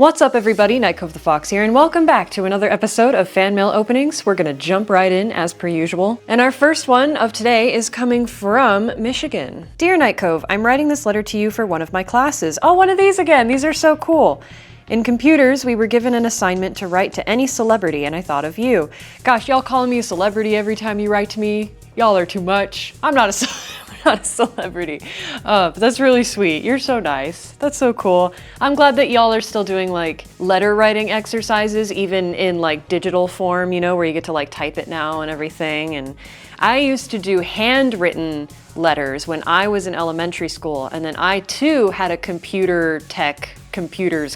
What's up everybody, Nicole the Fox here, and welcome back to another episode of Fan Mail Openings. We're gonna jump right in as per usual. And our first one of today is coming from Michigan. Dear Night Cove, I'm writing this letter to you for one of my classes. Oh, one of these again, these are so cool. In computers, we were given an assignment to write to any celebrity, and I thought of you. Gosh, y'all calling me a celebrity every time you write to me? Y'all are too much. I'm not a celebrity. But that's really sweet. You're so nice. That's so cool. I'm glad that y'all are still doing like letter writing exercises, even in like digital form, you know, where you get to like type it now and everything. And I used to do handwritten letters when I was in elementary school. And then I too had a computers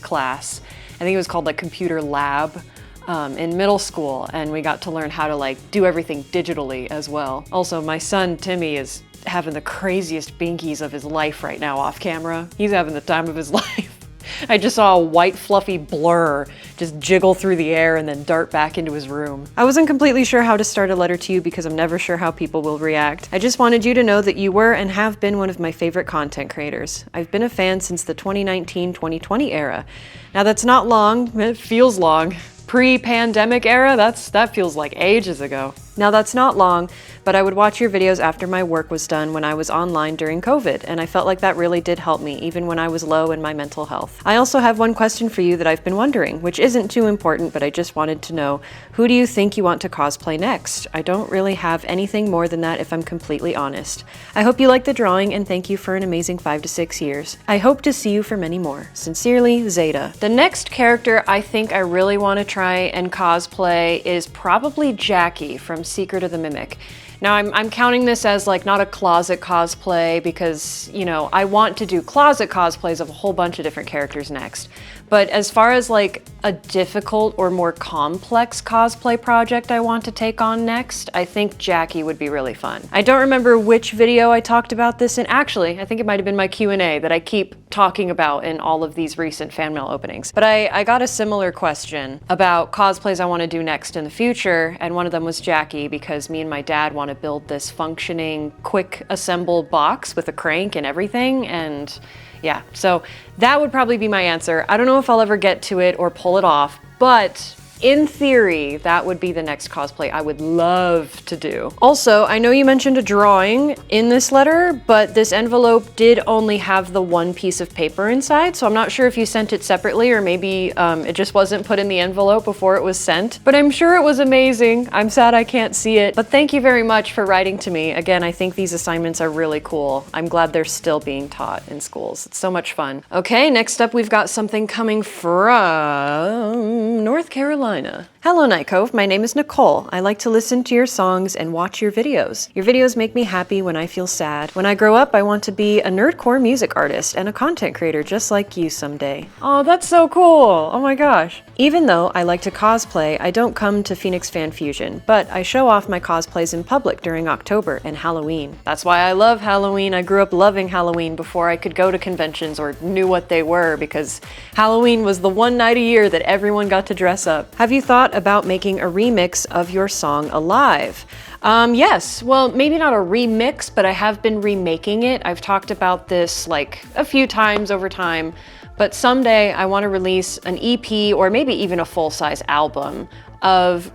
class. I think it was called like computer lab. In middle school, and we got to learn how to like do everything digitally as well. Also, my son Timmy is having the craziest binkies of his life right now off camera. He's having the time of his life. I just saw a white fluffy blur just jiggle through the air and then dart back into his room. I wasn't completely sure how to start a letter to you because I'm never sure how people will react. I just wanted you to know that you were and have been one of my favorite content creators. I've been a fan since the 2019-2020 era. Now that's not long, it feels long. Pre-pandemic era, that feels like ages ago. Now that's not long, but I would watch your videos after my work was done when I was online during COVID, and I felt like that really did help me, even when I was low in my mental health. I also have one question for you that I've been wondering, which isn't too important, but I just wanted to know, who do you think you want to cosplay next? I don't really have anything more than that if I'm completely honest. I hope you like the drawing, and thank you for an amazing 5 to 6 years. I hope to see you for many more. Sincerely, Zeta. The next character I think I really want to try and cosplay is probably Jackie from Secret of the Mimic. Now I'm counting this as like not a closet cosplay because, you know, I want to do closet cosplays of a whole bunch of different characters next. But as far as like a difficult or more complex cosplay project I want to take on next, I think Jackie would be really fun. I don't remember which video I talked about this in. Actually, I think it might have been my Q&A that I keep talking about in all of these recent fan mail openings. But I got a similar question about cosplays I want to do next in the future, and one of them was Jackie because me and my dad want to build this functioning, quick assemble box with a crank and everything, and yeah, so that would probably be my answer. I don't know if I'll ever get to it or pull it off, but in theory, that would be the next cosplay I would love to do. Also, I know you mentioned a drawing in this letter, but this envelope did only have the one piece of paper inside, so I'm not sure if you sent it separately or maybe it just wasn't put in the envelope before it was sent. But I'm sure it was amazing. I'm sad I can't see it, but thank you very much for writing to me. Again, I think these assignments are really cool. I'm glad they're still being taught in schools. It's so much fun. Okay, next up we've got something coming from North Carolina. Hello Night Cove, my name is Nicole. I like to listen to your songs and watch your videos. Your videos make me happy when I feel sad. When I grow up, I want to be a nerdcore music artist and a content creator just like you someday. Oh, that's so cool. Oh my gosh. Even though I like to cosplay, I don't come to Phoenix Fan Fusion, but I show off my cosplays in public during October and Halloween. That's why I love Halloween. I grew up loving Halloween before I could go to conventions or knew what they were, because Halloween was the one night a year that everyone got to dress up. Have you thought about making a remix of your song Alive? Yes, well, maybe not a remix, but I have been remaking it. I've talked about this like a few times over time, but someday I want to release an EP or maybe even a full-size album of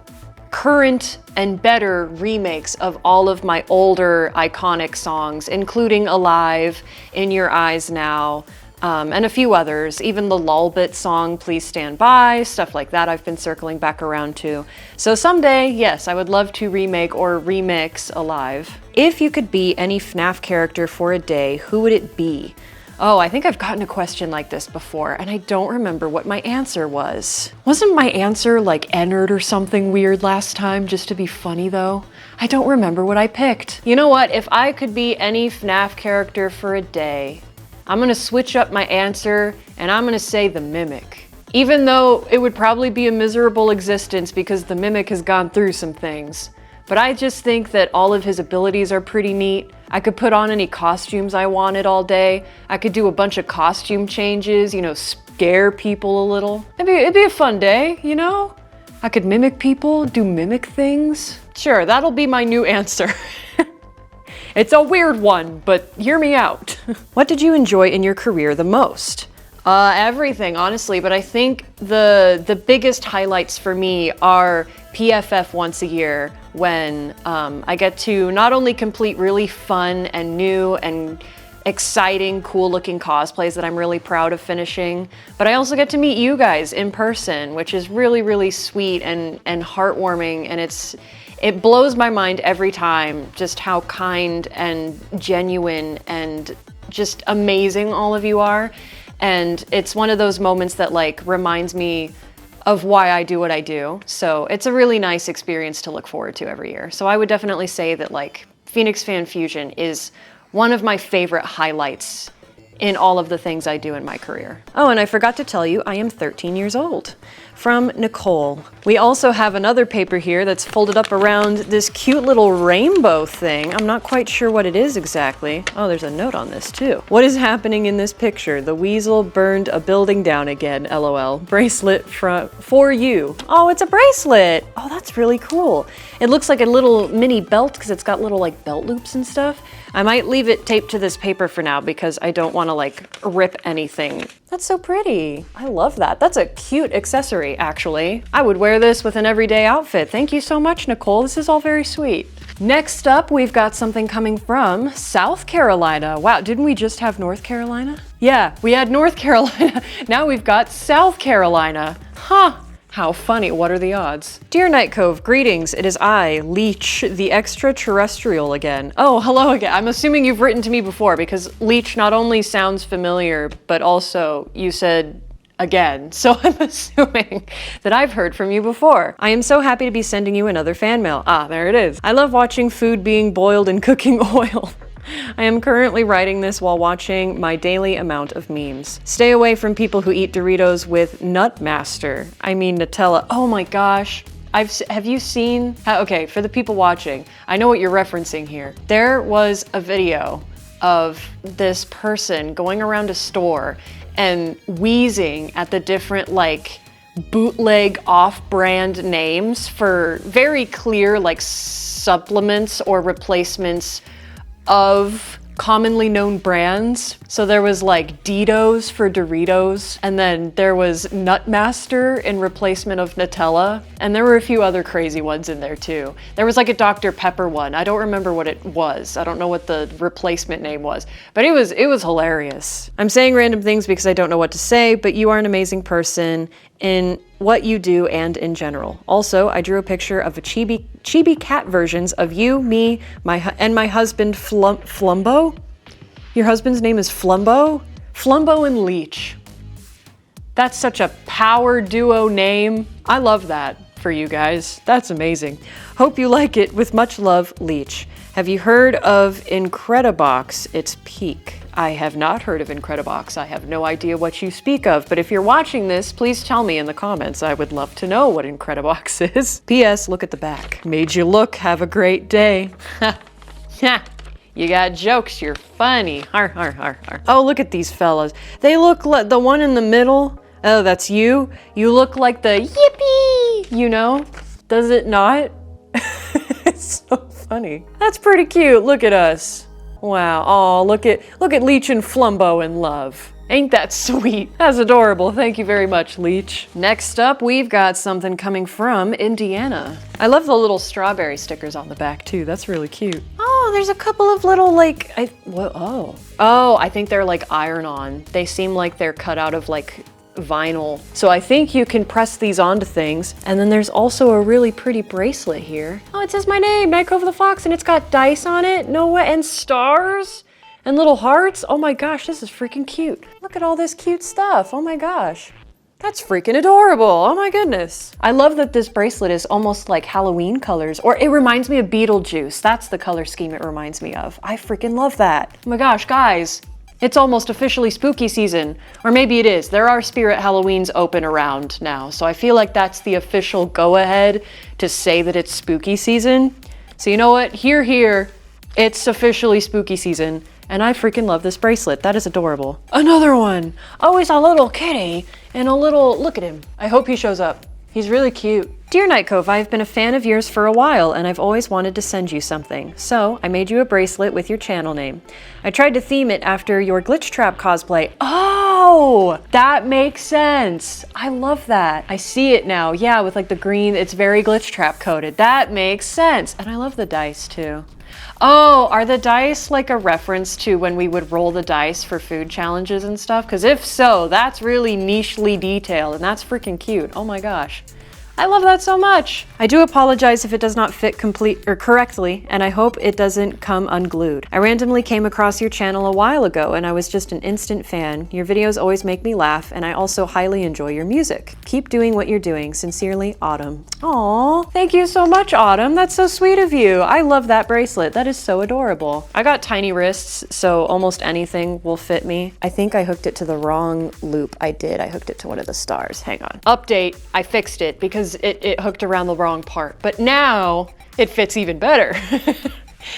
current and better remakes of all of my older iconic songs, including Alive, In Your Eyes Now, and a few others, even the Lullbit song, Please Stand By, stuff like that I've been circling back around to. So someday, yes, I would love to remake or remix Alive. If you could be any FNAF character for a day, who would it be? Oh, I think I've gotten a question like this before, and I don't remember what my answer was. Wasn't my answer like Ennard or something weird last time, just to be funny though? I don't remember what I picked. You know what, if I could be any FNAF character for a day, I'm gonna switch up my answer, and I'm gonna say the Mimic. Even though it would probably be a miserable existence because the Mimic has gone through some things. But I just think that all of his abilities are pretty neat. I could put on any costumes I wanted all day. I could do a bunch of costume changes, you know, scare people a little. It'd be a fun day, you know? I could mimic people, do mimic things. Sure, that'll be my new answer. It's a weird one, but hear me out. What did you enjoy in your career the most? Everything, honestly, but I think the biggest highlights for me are PFF once a year when I get to not only complete really fun and new and exciting, cool-looking cosplays that I'm really proud of finishing, but I also get to meet you guys in person, which is really, really sweet and heartwarming, and it blows my mind every time just how kind and genuine and just amazing all of you are. And it's one of those moments that like reminds me of why I do what I do. So it's a really nice experience to look forward to every year. So I would definitely say that like Phoenix Fan Fusion is one of my favorite highlights in all of the things I do in my career. Oh, and I forgot to tell you, I am 13 years old. From Nicole. We also have another paper here that's folded up around this cute little rainbow thing. I'm not quite sure what it is exactly. Oh, there's a note on this too. What is happening in this picture? The weasel burned a building down again, LOL. Bracelet for you. Oh, it's a bracelet. Oh, that's really cool. It looks like a little mini belt because it's got little like belt loops and stuff. I might leave it taped to this paper for now because I don't want to like rip anything. That's so pretty. I love that. That's a cute accessory, actually. I would wear this with an everyday outfit. Thank you so much, Nicole. This is all very sweet. Next up, we've got something coming from South Carolina. Wow, didn't we just have North Carolina? Yeah, we had North Carolina. Now we've got South Carolina. Huh. How funny, what are the odds? Dear Night Cove, greetings. It is I, Leech, the extraterrestrial again. Oh, hello again. I'm assuming you've written to me before because Leech not only sounds familiar, but also you said again. So I'm assuming that I've heard from you before. I am so happy to be sending you another fan mail. Ah, there it is. I love watching food being boiled in cooking oil. I am currently writing this while watching my daily amount of memes. Stay away from people who eat Doritos with Nutmaster. I mean Nutella. Oh my gosh. Have you seen, okay, for the people watching, I know what you're referencing here. There was a video of this person going around a store and wheezing at the different like bootleg off-brand names for very clear like supplements or replacements of commonly known brands. So there was like Ditos for Doritos, and then there was Nutmaster in replacement of Nutella, and there were a few other crazy ones in there too. There was like a Dr. Pepper one. I don't remember what it was. I don't know what the replacement name was, but it was hilarious. I'm saying random things because I don't know what to say, but you are an amazing person in what you do and in general. Also, I drew a picture of a chibi cat versions of you, me, my husband Flumbo. Your husband's name is Flumbo? Flumbo and Leech. That's such a power duo name. I love that for you guys. That's amazing. Hope you like it. With much love, Leech. Have you heard of Incredibox? It's peak. I have not heard of Incredibox. I have no idea what you speak of, but if you're watching this, please tell me in the comments. I would love to know what Incredibox is. P.S. Look at the back. Made you look. Have a great day. You got jokes. You're funny. Har, har, har, har. Oh, look at these fellas. They look like the one in the middle. Oh, that's you? You look like the yippee, you know? Does it not? It's so funny. That's pretty cute. Look at us. Wow. Oh, look at Leech and Flumbo in love. Ain't that sweet? That's adorable. Thank you very much, Leech. Next up, we've got something coming from Indiana. I love the little strawberry stickers on the back too. That's really cute. Oh, there's a couple of little like, Oh, I think they're like iron-on. They seem like they're cut out of like vinyl. So I think you can press these onto things. And then there's also a really pretty bracelet here. Oh, it says my name, Night Cove the Fox, and it's got dice on it. No way, and stars and little hearts. Oh my gosh, this is freaking cute. Look at all this cute stuff. Oh my gosh. That's freaking adorable. Oh my goodness. I love that this bracelet is almost like Halloween colors, or it reminds me of Beetlejuice. That's the color scheme it reminds me of. I freaking love that. Oh my gosh, guys. It's almost officially spooky season, or maybe it is. There are Spirit Halloweens open around now, so I feel like that's the official go-ahead to say that it's spooky season. So you know what? Here, it's officially spooky season, and I freaking love this bracelet. That is adorable. Another one! Oh, he's a little kitty, and a little, look at him. I hope he shows up. He's really cute. Dear Night Cove, I've been a fan of yours for a while and I've always wanted to send you something. So I made you a bracelet with your channel name. I tried to theme it after your Glitch Trap cosplay. Oh! Oh, that makes sense. I love that. I see it now. Yeah, with like the green, it's very glitch trap coded. That makes sense. And I love the dice too. Oh, are the dice like a reference to when we would roll the dice for food challenges and stuff? Because if so, that's really nichely detailed and that's freaking cute. Oh my gosh. I love that so much. I do apologize if it does not fit correctly, and I hope it doesn't come unglued. I randomly came across your channel a while ago, and I was just an instant fan. Your videos always make me laugh, and I also highly enjoy your music. Keep doing what you're doing. Sincerely, Autumn. Aw, thank you so much, Autumn. That's so sweet of you. I love that bracelet. That is so adorable. I got tiny wrists, so almost anything will fit me. I think I hooked it to the wrong loop. I did. I hooked it to one of the stars. Hang on. Update. I fixed it because it hooked around the wrong part, but now it fits even better.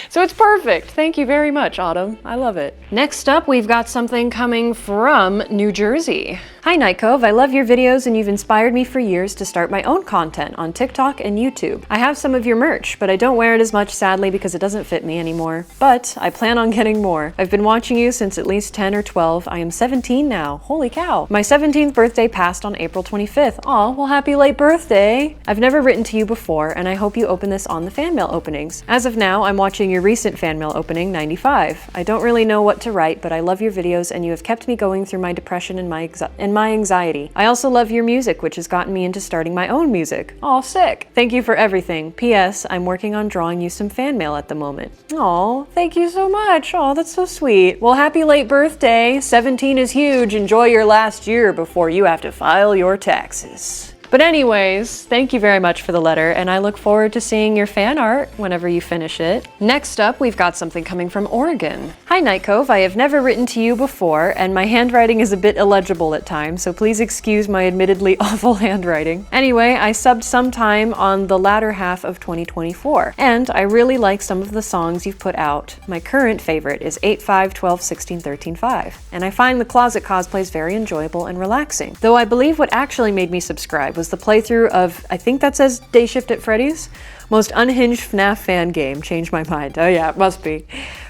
So it's perfect. Thank you very much, Autumn. I love it. Next up, we've got something coming from New Jersey. Hi, Nightcove. I love your videos and you've inspired me for years to start my own content on TikTok and YouTube. I have some of your merch, but I don't wear it as much, sadly, because it doesn't fit me anymore. But I plan on getting more. I've been watching you since at least 10 or 12. I am 17 now. Holy cow. My 17th birthday passed on April 25th. Aw, well, happy late birthday. I've never written to you before, and I hope you open this on the fan mail openings. As of now, I'm watching your recent fan mail opening, 95. I don't really know what to write, but I love your videos and you have kept me going through my depression and my anxiety. I also love your music, which has gotten me into starting my own music. Aw, sick. Thank you for everything. P.S. I'm working on drawing you some fan mail at the moment. Aw, thank you so much. Aw, that's so sweet. Well, happy late birthday. 17 is huge. Enjoy your last year before you have to file your taxes. But anyways, thank you very much for the letter, and I look forward to seeing your fan art whenever you finish it. Next up, we've got something coming from Oregon. Hi, Nightcove. I have never written to you before, and my handwriting is a bit illegible at times, so please excuse my admittedly awful handwriting. Anyway, I subbed sometime on the latter half of 2024, and I really like some of the songs you've put out. My current favorite is 8, 5, 12, 16, 13, 5, and I find the closet cosplays very enjoyable and relaxing. Though I believe what actually made me subscribe was the playthrough of, I think that says Day Shift at Freddy's? Most unhinged FNAF fan game. Changed my mind. Oh yeah, it must be.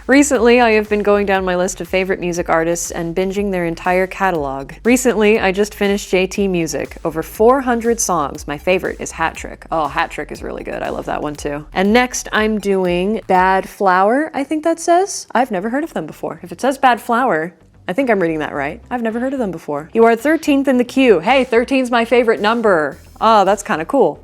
Recently, I have been going down my list of favorite music artists and binging their entire catalog. Recently, I just finished JT Music. Over 400 songs. My favorite is Hat Trick. Oh, Hat Trick is really good. I love that one too. And next, I'm doing Bad Flower, I think that says. I've never heard of them before. If it says Bad Flower, I think I'm reading that right. I've never heard of them before. You are 13th in the queue. Hey, 13's my favorite number. Oh, that's kind of cool.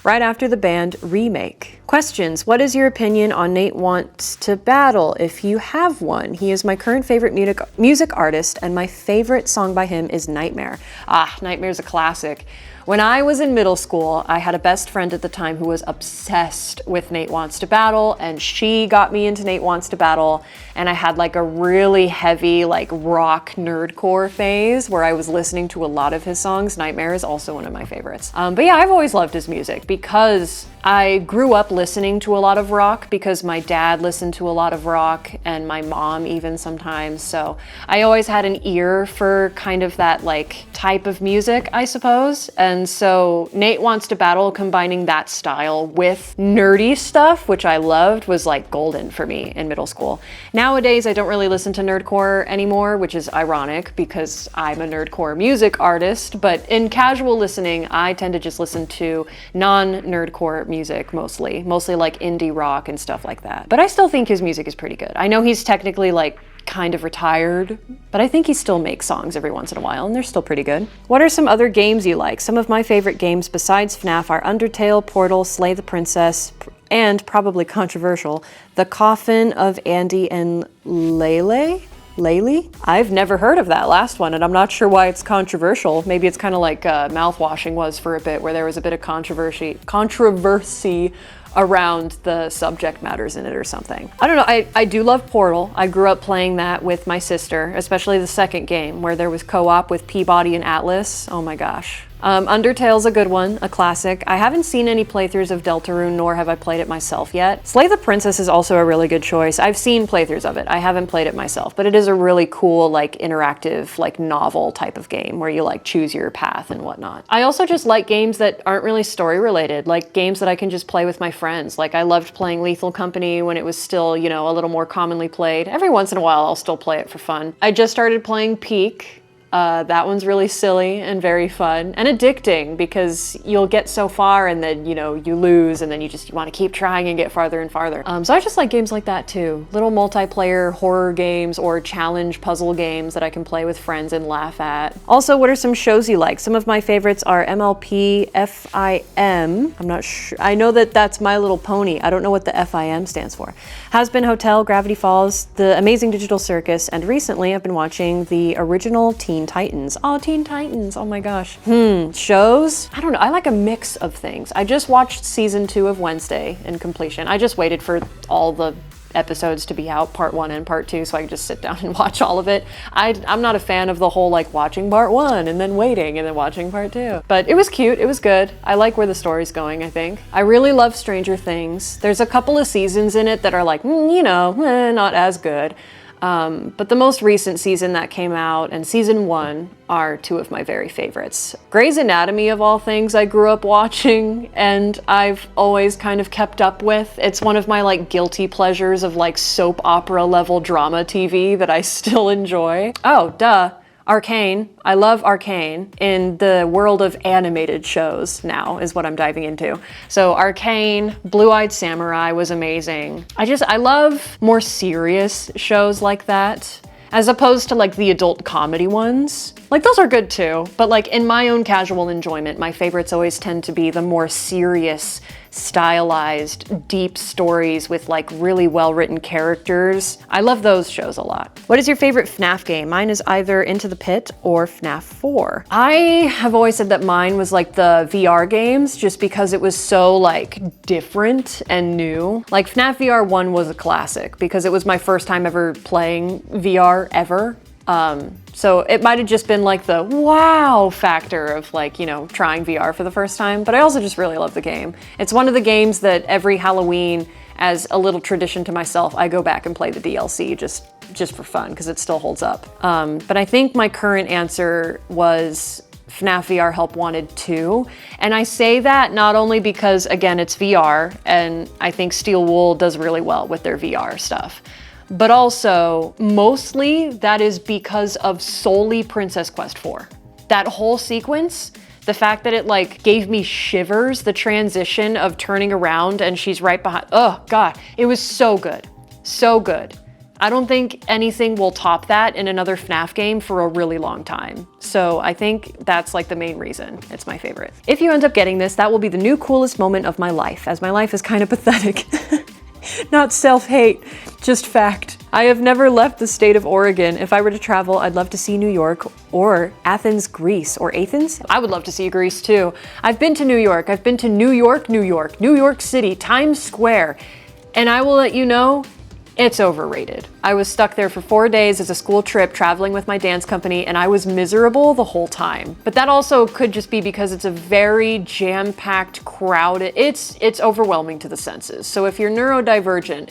Right after the band Remake. Questions. What is your opinion on Nate Wants to Battle, if you have one? He is my current favorite music artist, and my favorite song by him is Nightmare. Ah, Nightmare's a classic. When I was in middle school, I had a best friend at the time who was obsessed with Nate Wants to Battle, and she got me into Nate Wants to Battle, and I had like a really heavy like rock nerdcore phase where I was listening to a lot of his songs. Nightmare is also one of my favorites. But yeah, I've always loved his music because I grew up listening to a lot of rock because my dad listened to a lot of rock and my mom even sometimes. So I always had an ear for kind of that like type of music, I suppose. And so Nate Wants to Battle, combining that style with nerdy stuff, which I loved, was like golden for me in middle school. Nowadays, I don't really listen to nerdcore anymore, which is ironic because I'm a nerdcore music artist, but in casual listening, I tend to just listen to non-nerdcore music mostly like indie rock and stuff like that. But I still think his music is pretty good. I know he's technically like kind of retired, but I think he still makes songs every once in a while and they're still pretty good. What are some other games you like? Some of my favorite games besides FNAF are Undertale, Portal, Slay the Princess, and probably controversial, The Coffin of Andy and Lele? I've never heard of that last one, and I'm not sure why it's controversial. Maybe it's kind of like mouthwashing was for a bit, where there was a bit of controversy around the subject matters in it or something. I don't know, I do love Portal. I grew up playing that with my sister, especially the second game where there was co-op with Peabody and Atlas. Oh my gosh. Undertale's a good one, a classic. I haven't seen any playthroughs of Deltarune, nor have I played it myself yet. Slay the Princess is also a really good choice. I've seen playthroughs of it. I haven't played it myself, but it is a really cool, like, interactive, like, novel type of game where you, like, choose your path and whatnot. I also just like games that aren't really story related, like games that I can just play with my friends. Like, I loved playing Lethal Company when it was still, you know, a little more commonly played. Every once in a while, I'll still play it for fun. I just started playing Peak, That one's really silly and very fun and addicting because you'll get so far and then, you know, you lose and then you want to keep trying and get farther and farther. So I just like games like that too. Little multiplayer horror games or challenge puzzle games that I can play with friends and laugh at. Also, what are some shows you like? Some of my favorites are MLP, FIM. I'm not sure. I know that that's My Little Pony. I don't know what the FIM stands for. Has Been Hotel, Gravity Falls, The Amazing Digital Circus, and recently I've been watching the original Teen Titans. Oh, Teen Titans, oh my gosh. Shows? I don't know, I like a mix of things. I just watched season 2 of Wednesday in completion. I just waited for all the episodes to be out, part 1 and part 2, so I could just sit down and watch all of it. I'm not a fan of the whole like watching part 1 and then waiting and then watching part 2. But it was cute, it was good. I like where the story's going, I think. I really love Stranger Things. There's a couple of seasons in it that are like, you know, not as good. But the most recent season that came out and season 1 are 2 of my very favorites. Grey's Anatomy, of all things, I grew up watching and I've always kind of kept up with. It's one of my like guilty pleasures of like soap opera level drama TV that I still enjoy. Oh, duh. Arcane. I love Arcane in the world of animated shows now is what I'm diving into. So Arcane, Blue-Eyed Samurai was amazing. I love more serious shows like that as opposed to like the adult comedy ones. Like those are good too, but like in my own casual enjoyment, my favorites always tend to be the more serious, stylized, deep stories with like really well-written characters. I love those shows a lot. What is your favorite FNAF game? Mine is either Into the Pit or FNAF 4. I have always said that mine was like the VR games just because it was so like different and new. Like FNAF VR 1 was a classic because it was my first time ever playing VR ever. So it might have just been like the wow factor of like, you know, trying VR for the first time, but I also just really love the game. It's one of the games that every Halloween, as a little tradition to myself, I go back and play the DLC just for fun because it still holds up. But I think my current answer was FNAF VR Help Wanted 2. And I say that not only because, again, it's VR, and I think Steel Wool does really well with their VR stuff, but also, mostly, that is because of solely Princess Quest 4. That whole sequence, the fact that it like gave me shivers, the transition of turning around and she's right behind, oh God, it was so good, so good. I don't think anything will top that in another FNAF game for a really long time. So I think that's like the main reason it's my favorite. If you end up getting this, that will be the new coolest moment of my life, as my life is kind of pathetic. Not self-hate, just fact. I have never left the state of Oregon. If I were to travel, I'd love to see New York or Athens, Greece, or Athens. I would love to see Greece too. I've been to New York. I've been to New York City, Times Square, and I will let you know, it's overrated. I was stuck there for 4 days as a school trip traveling with my dance company and I was miserable the whole time. But that also could just be because it's a very jam-packed, crowded, it's overwhelming to the senses. So if you're neurodivergent,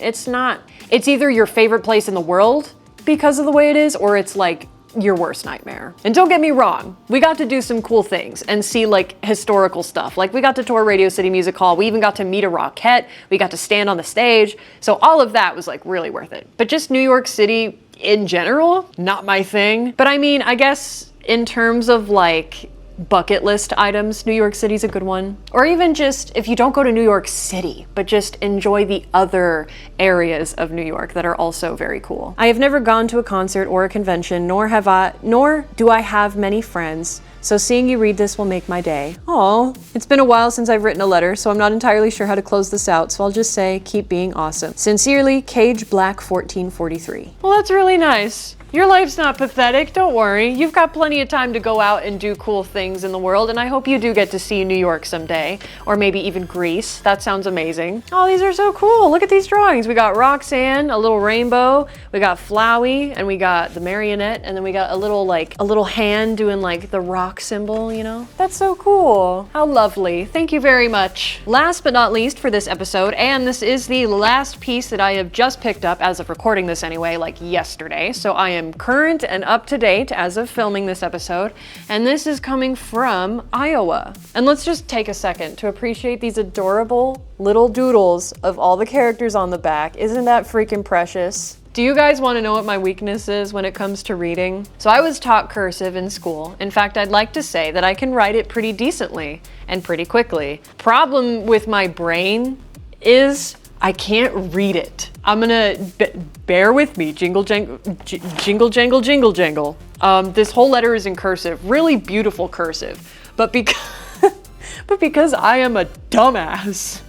it's either your favorite place in the world because of the way it is, or it's like your worst nightmare. And don't get me wrong, we got to do some cool things and see like historical stuff. Like we got to tour Radio City Music Hall, we even got to meet a Rockette, we got to stand on the stage. So all of that was like really worth it. But just New York City in general, not my thing. But I mean, I guess in terms of like bucket list items, New York City's a good one. Or even just if you don't go to New York City, but just enjoy the other areas of New York that are also very cool. I have never gone to a concert or a convention, nor do I have many friends. So seeing you read this will make my day. Aw, it's been a while since I've written a letter, so I'm not entirely sure how to close this out, so I'll just say, keep being awesome. Sincerely, Cage Black 1443. Well, that's really nice. Your life's not pathetic, don't worry. You've got plenty of time to go out and do cool things in the world, and I hope you do get to see New York someday, or maybe even Greece. That sounds amazing. Oh, these are so cool. Look at these drawings. We got Roxanne, a little rainbow, we got Flowey, and we got the marionette, and then we got a little hand doing like the rock symbol, you know? That's so cool. How lovely. Thank you very much. Last but not least for this episode, and this is the last piece that I have just picked up as of recording this anyway, like yesterday, so I am current and up to date as of filming this episode, and this is coming from Iowa. And let's just take a second to appreciate these adorable little doodles of all the characters on the back. Isn't that freaking precious? Do you guys want to know what my weakness is when it comes to reading? So I was taught cursive in school. In fact, I'd like to say that I can write it pretty decently and pretty quickly. Problem with my brain is I can't read it. I'm gonna bear with me. Jingle jangle, jingle jangle, jingle jangle. This whole letter is in cursive, really beautiful cursive, but because I am a dumbass,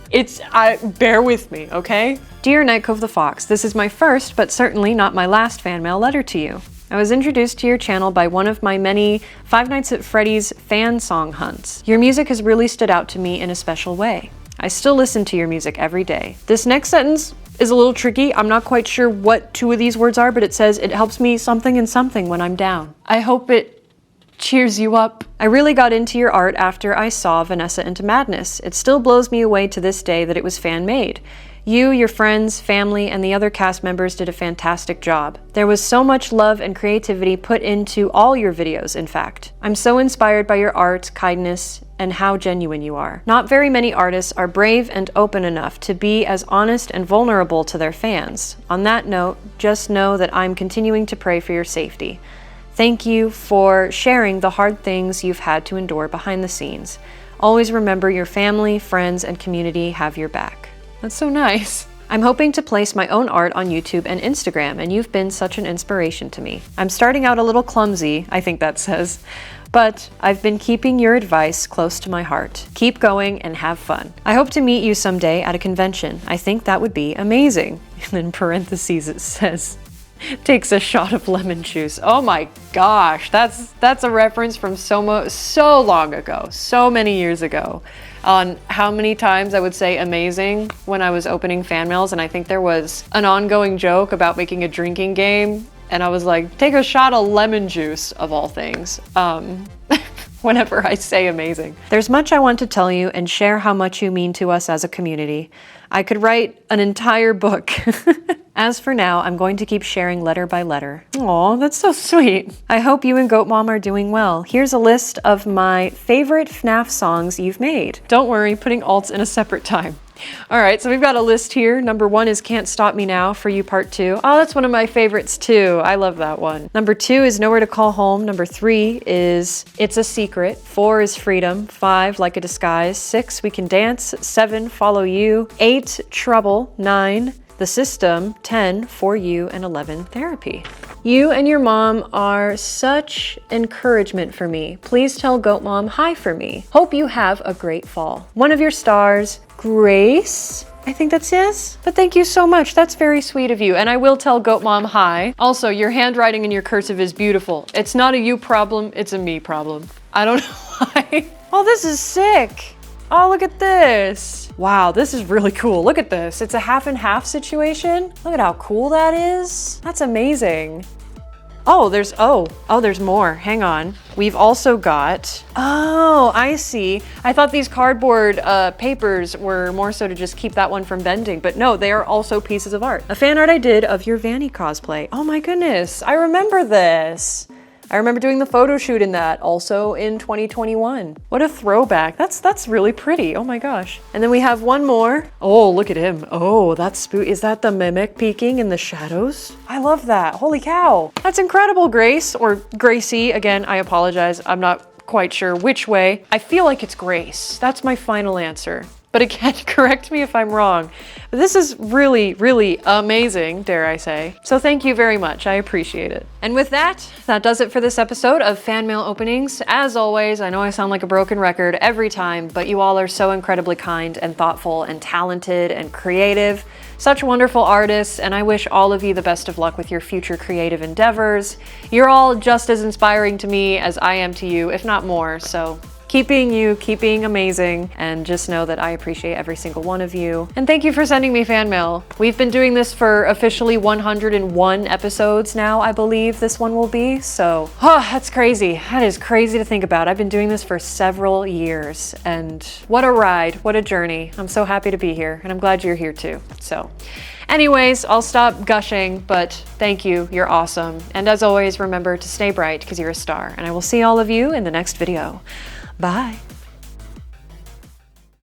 bear with me, okay? Dear Nightcove the Fox, this is my first, but certainly not my last fan mail letter to you. I was introduced to your channel by one of my many Five Nights at Freddy's fan song hunts. Your music has really stood out to me in a special way. I still listen to your music every day. This next sentence is a little tricky. I'm not quite sure what two of these words are, but it says, it helps me something and something when I'm down. I hope it cheers you up. I really got into your art after I saw Vanessa Into Madness. It still blows me away to this day that it was fan-made. You, your friends, family, and the other cast members did a fantastic job. There was so much love and creativity put into all your videos, in fact. I'm so inspired by your art, kindness, and how genuine you are. Not very many artists are brave and open enough to be as honest and vulnerable to their fans. On that note, just know that I'm continuing to pray for your safety. Thank you for sharing the hard things you've had to endure behind the scenes. Always remember your family, friends, and community have your back. That's so nice. I'm hoping to place my own art on YouTube and Instagram, and you've been such an inspiration to me. I'm starting out a little clumsy, I think that says, but I've been keeping your advice close to my heart. Keep going and have fun. I hope to meet you someday at a convention. I think that would be amazing. And in parentheses it says, takes a shot of lemon juice. Oh my gosh, that's a reference from so long ago, so many years ago. On how many times I would say amazing when I was opening fan mails, and I think there was an ongoing joke about making a drinking game, and I was like, take a shot of lemon juice, of all things. Whenever I say amazing. There's much I want to tell you and share how much you mean to us as a community. I could write an entire book. As for now, I'm going to keep sharing letter by letter. Aw, that's so sweet. I hope you and Goat Mom are doing well. Here's a list of my favorite FNAF songs you've made. Don't worry, putting alts in a separate time. All right, so we've got a list here. Number 1 is Can't Stop Me Now, For You Part 2. Oh, that's one of my favorites too. I love that one. Number 2 is Nowhere to Call Home. Number 3 is It's a Secret. 4 is Freedom. 5, Like a Disguise. 6, We Can Dance. 7, Follow You. 8, Trouble. 9, The System. 10, For You. And 11, Therapy. You and your mom are such encouragement for me. Please tell Goat Mom hi for me. Hope you have a great fall. One of your stars, Grace, I think that says. But thank you so much. That's very sweet of you. And I will tell Goat Mom hi. Also, your handwriting in your cursive is beautiful. It's not a you problem, it's a me problem. I don't know why. Oh, this is sick. Oh, look at this. Wow, this is really cool. Look at this. It's a half and half situation. Look at how cool that is. That's amazing. Oh, there's more. Hang on. We've also got, oh, I see. I thought these cardboard papers were more so to just keep that one from bending, but no, they are also pieces of art. A fan art I did of your Vanny cosplay. Oh my goodness, I remember this. I remember doing the photo shoot in that, also in 2021. What a throwback. That's really pretty. Oh my gosh. And then we have one more. Oh, look at him. Oh, that's spooky. Is that the mimic peeking in the shadows? I love that. Holy cow. That's incredible, Grace, or Gracie. Again, I apologize. I'm not quite sure which way. I feel like it's Grace. That's my final answer. But again, correct me if I'm wrong. But this is really, really amazing, dare I say. So thank you very much. I appreciate it. And with that, that does it for this episode of Fan Mail Openings. As always, I know I sound like a broken record every time, but you all are so incredibly kind and thoughtful and talented and creative. Such wonderful artists, and I wish all of you the best of luck with your future creative endeavors. You're all just as inspiring to me as I am to you, if not more, so keeping amazing, and just know that I appreciate every single one of you. And thank you for sending me fan mail. We've been doing this for officially 101 episodes now, I believe this one will be, so that's crazy. That is crazy to think about. I've been doing this for several years, and what a ride, what a journey. I'm so happy to be here, and I'm glad you're here too. So anyways, I'll stop gushing, but thank you, you're awesome. And as always, remember to stay bright because you're a star, and I will see all of you in the next video. Bye.